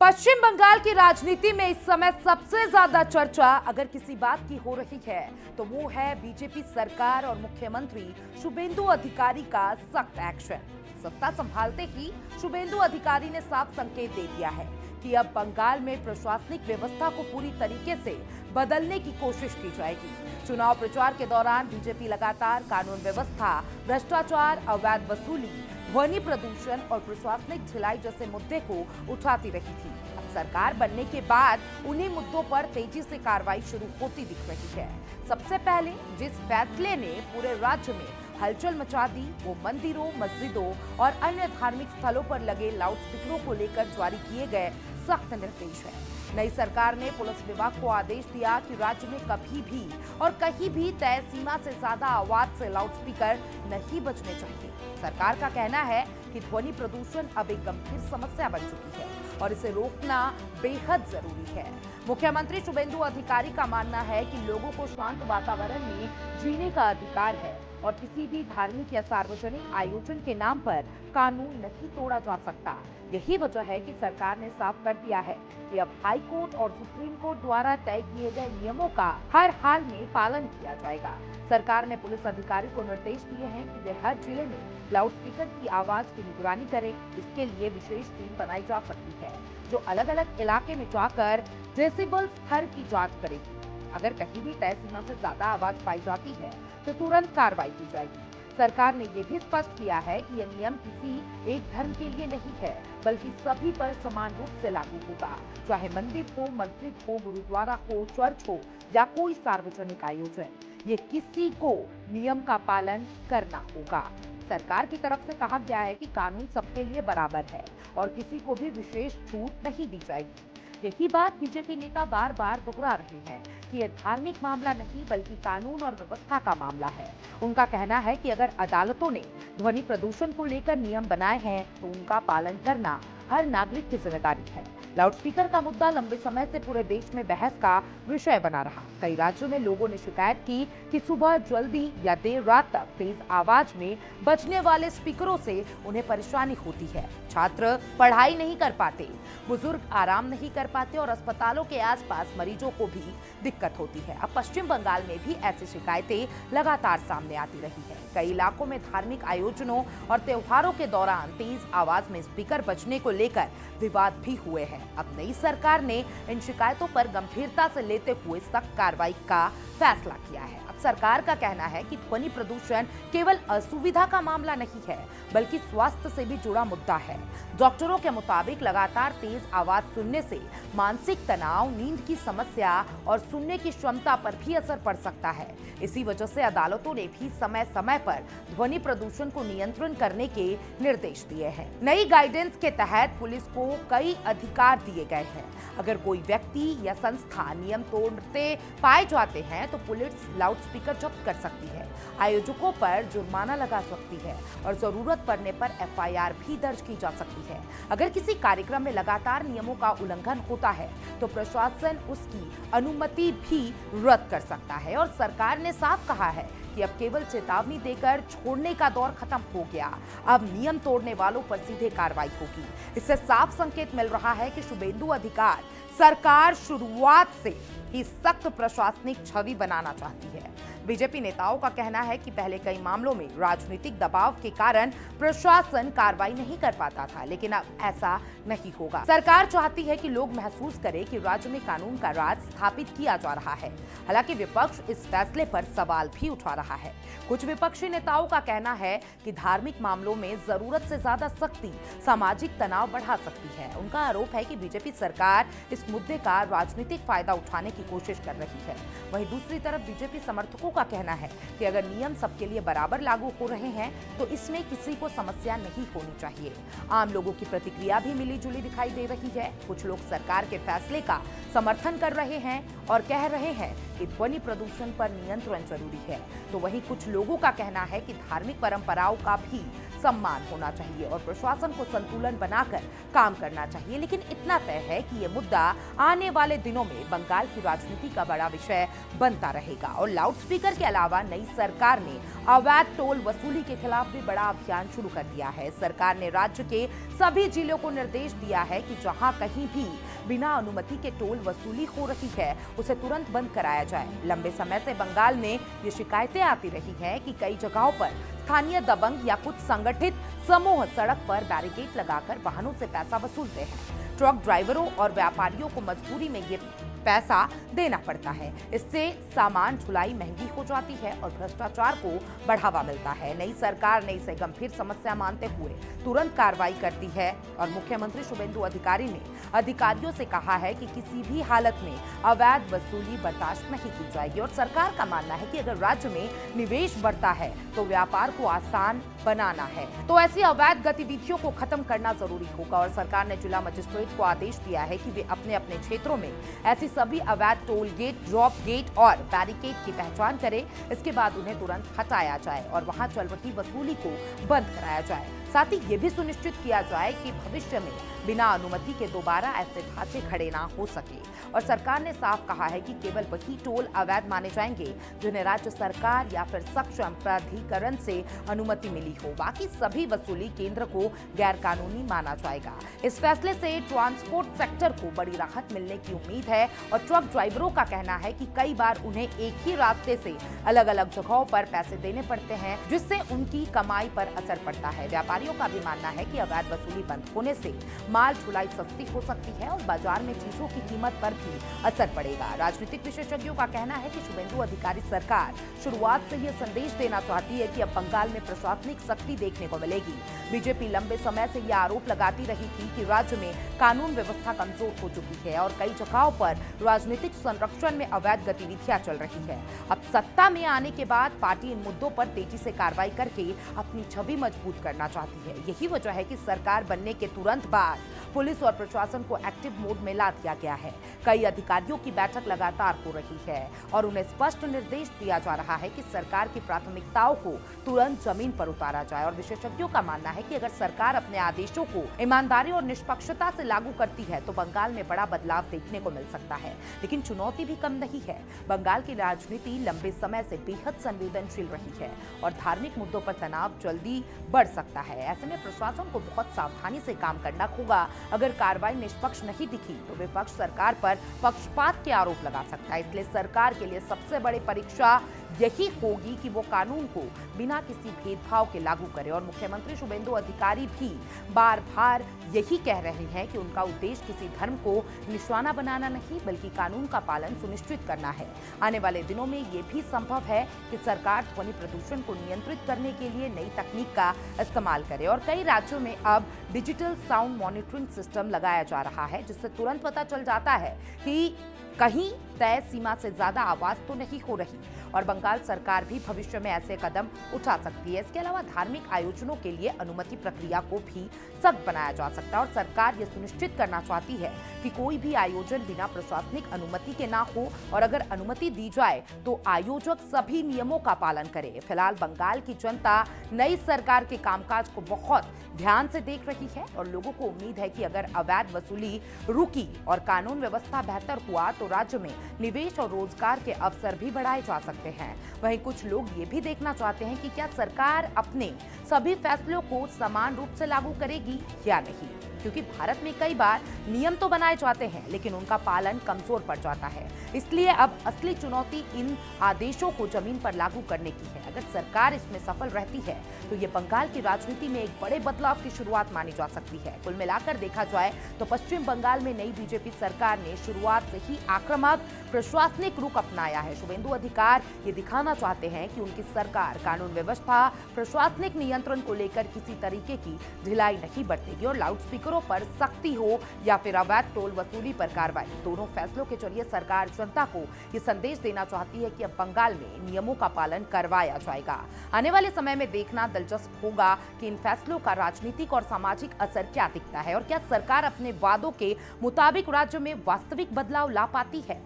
पश्चिम बंगाल की राजनीति में इस समय सबसे ज्यादा चर्चा अगर किसी बात की हो रही है तो वो है बीजेपी सरकार और मुख्यमंत्री शुभेंदु अधिकारी का सख्त एक्शन। सत्ता संभालते ही शुभेंदु अधिकारी ने साफ संकेत दे दिया है कि अब बंगाल में प्रशासनिक व्यवस्था को पूरी तरीके से बदलने की कोशिश की जाएगी। चुनाव प्रचार के दौरान बीजेपी लगातार कानून व्यवस्था, भ्रष्टाचार, अवैध वसूली, ध्वनि प्रदूषण और प्रशासनिक ढिलाई जैसे मुद्दे को उठाती रही थी। अब सरकार बनने के बाद उन्हीं मुद्दों पर तेजी से कार्रवाई शुरू होती दिख रही है। सबसे पहले जिस फैसले ने पूरे राज्य में हलचल मचा दी वो मंदिरों, मस्जिदों और अन्य धार्मिक स्थलों पर लगे लाउडस्पीकरों को लेकर जारी किए गए सख्त निर्देश है। नई सरकार ने पुलिस विभाग को आदेश दिया कि राज्य में कभी भी और कहीं भी तय सीमा से ज्यादा आवाज से लाउडस्पीकर नहीं बजने चाहिए। सरकार का कहना है कि ध्वनि प्रदूषण अब एक गंभीर समस्या बन चुकी है और इसे रोकना बेहद जरूरी है। मुख्यमंत्री शुभेंदु अधिकारी का मानना है कि लोगों को शांत वातावरण में जीने का अधिकार है और किसी भी धार्मिक या सार्वजनिक आयोजन के नाम पर कानून नहीं तोड़ा जा सकता। यही वजह है कि सरकार ने साफ कर दिया है कि अब हाई कोर्ट और सुप्रीम कोर्ट द्वारा तय किए गए नियमों का हर हाल में पालन किया जाएगा। सरकार ने पुलिस अधिकारी को निर्देश दिए हैं कि वे हर जिले में लाउडस्पीकर की आवाज की निगरानी करें। इसके लिए विशेष टीम बनाई जा सकती है जो अलग अलग इलाके में जाकर डेसिबल स्तर की जांच करेगी। अगर कहीं भी तय सीमा से ज्यादा आवाज पाई जाती है तो तुरंत कार्रवाई की जाएगी। सरकार ने ये भी स्पष्ट किया है कि यह नियम किसी एक धर्म के लिए नहीं है बल्कि सभी पर समान रूप से लागू होगा, चाहे मंदिर हो, मस्जिद हो, गुरुद्वारा हो, चर्च हो या कोई सार्वजनिक आयोजन। ये किसी को नियम का पालन करना होगा। सरकार की तरफ से कहा गया है कि कानून सबके लिए बराबर है और किसी को भी विशेष छूट नहीं दी जाएगी। यही बात बीजेपी नेता बार बार दोहरा रहे हैं कि यह धार्मिक मामला नहीं बल्कि कानून और व्यवस्था का मामला है। उनका कहना है कि अगर अदालतों ने ध्वनि प्रदूषण को लेकर नियम बनाए हैं तो उनका पालन करना हर नागरिक की जिम्मेदारी है। लाउडस्पीकर का मुद्दा लंबे समय से पूरे देश में बहस का विषय बना रहा। कई राज्यों में लोगों ने शिकायत की कि सुबह जल्दी या देर रात तक तेज आवाज में बजने वाले स्पीकरों से उन्हें परेशानी होती है। छात्र पढ़ाई नहीं कर पाते, बुजुर्ग आराम नहीं कर पाते और अस्पतालों के आसपास मरीजों को भी दिक्कत होती है। अब पश्चिम बंगाल में भी ऐसी शिकायतें लगातार सामने आती रही है। कई इलाकों में धार्मिक आयोजनों और त्योहारों के दौरान तेज आवाज में स्पीकर बजने को लेकर विवाद भी हुए हैं। अब नई सरकार ने इन शिकायतों पर गंभीरता से लेते हुए सख्त कार्रवाई का फैसला किया है। अब सरकार का कहना है कि ध्वनि प्रदूषण केवल असुविधा का मामला नहीं है बल्कि स्वास्थ्य से भी जुड़ा मुद्दा है। डॉक्टरों के मुताबिक लगातार तेज आवाज सुनने से मानसिक तनाव, नींद की समस्या और सुनने की क्षमता पर भी असर पड़ सकता है। इसी वजह से अदालतों ने भी समय समय पर ध्वनि प्रदूषण को नियंत्रण करने के निर्देश दिए हैं। नई गाइडेंस के तहत पुलिस को कई अधिकार दिए गए हैं। अगर कोई व्यक्ति या संस्था नियम तोड़ते पाए जाते हैं तो पुलिस लाउडस्पीकर जब्त कर सकती है, आयोजकों पर जुर्माना लगा सकती है और जरूरत पड़ने पर एफआईआर भी दर्ज की जा सकती है। अगर किसी कार्यक्रम में लगातार नियमों का उल्लंघन होता है तो प्रशासन उसकी अनुमति भी रद्द कर सकता है और सरकार ने साफ कहा है कि अब केवल चेतावनी देकर छोड़ने का दौर खत्म हो गया। अब नियम तोड़ने वालों पर सीधे कार्रवाई होगी। इससे साफ संकेत मिल रहा है कि शुभेंदु अधिकारी सरकार शुरुआत से ही सख्त प्रशासनिक छवि बनाना चाहती है। बीजेपी नेताओं का कहना है कि पहले कई मामलों में राजनीतिक दबाव के कारण प्रशासन कार्रवाई नहीं कर पाता था, लेकिन अब ऐसा नहीं होगा। सरकार चाहती है कि लोग महसूस करें कि राज्य में कानून का राज स्थापित किया जा रहा है। हालांकि विपक्ष इस फैसले पर सवाल भी उठा रहा है। कुछ विपक्षी नेताओं का कहना है कि धार्मिक मामलों में जरूरत से ज्यादा सख्ती सामाजिक तनाव बढ़ा सकती है। उनका आरोप है कि बीजेपी सरकार इस मुद्दे का राजनीतिक फायदा उठाने की कोशिश कर रही है। वहीं दूसरी तरफ बीजेपी समर्थकों का कहना है कि अगर नियम सबके लिए बराबर लागू हो रहे हैं तो इसमें किसी को समस्या नहीं होनी चाहिए। आम लोगों की प्रतिक्रिया भी मिली जुली दिखाई दे रही है। कुछ लोग सरकार के फैसले का समर्थन कर रहे हैं और कह रहे हैं कि ध्वनि प्रदूषण पर नियंत्रण जरूरी है, तो वहीं कुछ लोगों का कहना है कि धार्मिक परंपराओं का भी सम्मान होना चाहिए और प्रशासन को संतुलन बनाकर काम करना चाहिए। लेकिन इतना तय है कि ये मुद्दा आने वाले दिनों में बंगाल की राजनीति का बड़ा विषय बनता रहेगा। और लाउडस्पीकर के अलावा नई सरकार ने अवैध टोल वसूली के खिलाफ भी बड़ा अभियान शुरू कर दिया है। सरकार ने राज्य के सभी जिलों को निर्देश दिया है कि जहां कहीं भी बिना अनुमति के टोल वसूली हो रही है उसे तुरंत बंद कराया जाए। लंबे समय से बंगाल में ये शिकायतें आती रही हैं कि कई जगहों पर स्थानीय दबंग या कुछ संगठित समूह सड़क पर बैरिकेड लगाकर वाहनों से पैसा वसूलते हैं। ट्रक ड्राइवरों और व्यापारियों को मजबूरी में ये पैसा देना पड़ता है। इससे सामान ढुलाई महंगी हो जाती है और भ्रष्टाचार को बढ़ावा मिलता है। नई सरकार ने इसे गंभीर समस्या मानते हुए तुरंत कार्रवाई करती है और मुख्यमंत्री शुभेंदु अधिकारी ने अधिकारियों से कहा है कि किसी भी हालत में अवैध वसूली बर्दाश्त नहीं की जाएगी। और सरकार का मानना है कि अगर राज्य में निवेश बढ़ता है तो व्यापार को आसान बनाना है, तो ऐसी अवैध गतिविधियों को खत्म करना जरूरी होगा। और सरकार ने जिला मजिस्ट्रेट को आदेश दिया है कि वे अपने अपने क्षेत्रों में ऐसी सभी अवैध टोल गेट, ड्रॉप गेट और बैरिकेड की पहचान करें। इसके बाद उन्हें तुरंत हटाया जाए और वहां चल रही वसूली को बंद कराया जाए। साथ ही ये भी सुनिश्चित किया जाए कि भविष्य में बिना अनुमति के दोबारा ऐसे ढांचे खड़े ना हो सके। और सरकार ने साफ कहा है कि केवल वही टोल अवैध माने जाएंगे जिन्हें राज्य सरकार या फिर सक्षम प्राधिकरण से अनुमति मिली हो। बाकी सभी वसूली केंद्र को गैर कानूनी माना जाएगा। इस फैसले से ट्रांसपोर्ट सेक्टर को बड़ी राहत मिलने की उम्मीद है। और ट्रक ड्राइवरों का कहना है कि कई बार उन्हें एक ही रास्ते से अलग अलग जगहों पर पैसे देने पड़ते हैं, जिससे उनकी कमाई पर असर पड़ता है। व्यापारियों का भी मानना है कि अवैध वसूली बंद होने से माल ढुलाई सस्ती हो सकती है और बाजार में चीजों की कीमत पर भी असर पड़ेगा। राजनीतिक विशेषज्ञों का कहना है कि शुभेंदु अधिकारी सरकार शुरुआत से यह संदेश देना चाहती है कि अब बंगाल में प्रशासनिक सख्ती देखने को मिलेगी। बीजेपी लंबे समय से यह आरोप लगाती रही थी कि राज्य में कानून व्यवस्था कमजोर हो चुकी है और कई जगहों पर राजनीतिक संरक्षण में अवैध गतिविधियां चल रही है। अब सत्ता में आने के बाद पार्टी इन मुद्दों पर तेजी से कार्रवाई करके अपनी छवि मजबूत करना चाहती है। यही वजह है कि सरकार बनने के तुरंत बाद पुलिस और प्रशासन को एक्टिव मोड में ला दिया गया है। कई अधिकारियों की बैठक लगातार हो रही है और उन्हें स्पष्ट निर्देश दिया जा रहा है कि सरकार की प्राथमिकताओं को तुरंत जमीन पर उतारा जाए। और विशेषज्ञों का मानना है कि अगर सरकार अपने आदेशों को ईमानदारी और निष्पक्षता से लागू करती है तो बंगाल में बड़ा बदलाव देखने को मिल सकता है। लेकिन चुनौती भी कम नहीं है। बंगाल की राजनीति लंबे समय से बेहद संवेदनशील रही है और धार्मिक मुद्दों पर तनाव जल्दी बढ़ सकता है। ऐसे में प्रशासन को बहुत सावधानी से काम करना होगा। अगर कार्रवाई निष्पक्ष नहीं दिखी तो विपक्ष सरकार पर पक्षपात के आरोप लगा सकता है। इसलिए सरकार के लिए सबसे बड़ी परीक्षा यही होगी कि वो कानून को बिना किसी भेदभाव के लागू करे। और मुख्यमंत्री शुभेंदु अधिकारी भी बार बार यही कह रहे हैं कि उनका उद्देश्य किसी धर्म को निशाना बनाना नहीं बल्कि कानून का पालन सुनिश्चित करना है। आने वाले दिनों में ये भी संभव है कि सरकार ध्वनि प्रदूषण को नियंत्रित करने के लिए नई तकनीक का इस्तेमाल करे। और कई राज्यों में अब डिजिटल साउंड मॉनिटरिंग सिस्टम लगाया जा रहा है, जिससे तुरंत पता चल जाता है कि कहीं तय सीमा से ज्यादा आवाज तो नहीं हो रही। और बंगाल सरकार भी भविष्य में ऐसे कदम उठा सकती है। इसके अलावा धार्मिक आयोजनों के लिए अनुमति प्रक्रिया को भी सख्त बनाया जा सकता है। और सरकार ये सुनिश्चित करना चाहती है कि कोई भी आयोजन बिना प्रशासनिक अनुमति के ना हो और अगर अनुमति दी जाए तो आयोजक सभी नियमों का पालन करे। फिलहाल बंगाल की जनता नई सरकार के कामकाज को बहुत ध्यान से देख रही है और लोगों को उम्मीद है कि अगर अवैध वसूली रुकी और कानून व्यवस्था बेहतर हुआ तो राज्य में निवेश और रोजगार के अवसर भी बढ़ाए जा सकते हैं। वहीं कुछ लोग ये भी देखना चाहते हैं कि क्या सरकार अपने सभी फैसलों को समान रूप से लागू करेगी या नहीं, क्योंकि भारत में कई बार नियम तो बनाए जाते हैं लेकिन उनका पालन कमजोर पड़ जाता है। इसलिए अब असली चुनौती इन आदेशों को जमीन पर लागू करने की है। अगर सरकार इसमें सफल रहती है तो ये बंगाल की राजनीति में एक बड़े बदलाव की शुरुआत मानी जा सकती है। कुल मिलाकर देखा जाए तो पश्चिम बंगाल में नई बीजेपी सरकार ने शुरुआत से ही आक्रामक प्रशासनिक रुख अपनाया है। शुभेंदु अधिकारी ये दिखाना चाहते हैं कि उनकी सरकार कानून व्यवस्था, प्रशासनिक नियंत्रण को लेकर किसी तरीके की ढिलाई नहीं बरतेगी। और लाउडस्पीकरों पर सख्ती हो या फिर अवैध टोल वसूली पर कार्रवाई, दोनों फैसलों के जरिए सरकार जनता को ये संदेश देना चाहती है कि अब बंगाल में नियमों का पालन करवाया जाएगा। आने वाले समय में देखना दिलचस्प होगा कि इन फैसलों का राजनीतिक और सामाजिक असर क्या दिखता है और क्या सरकार अपने वादों के मुताबिक राज्य में वास्तविक बदलाव ला पाती है।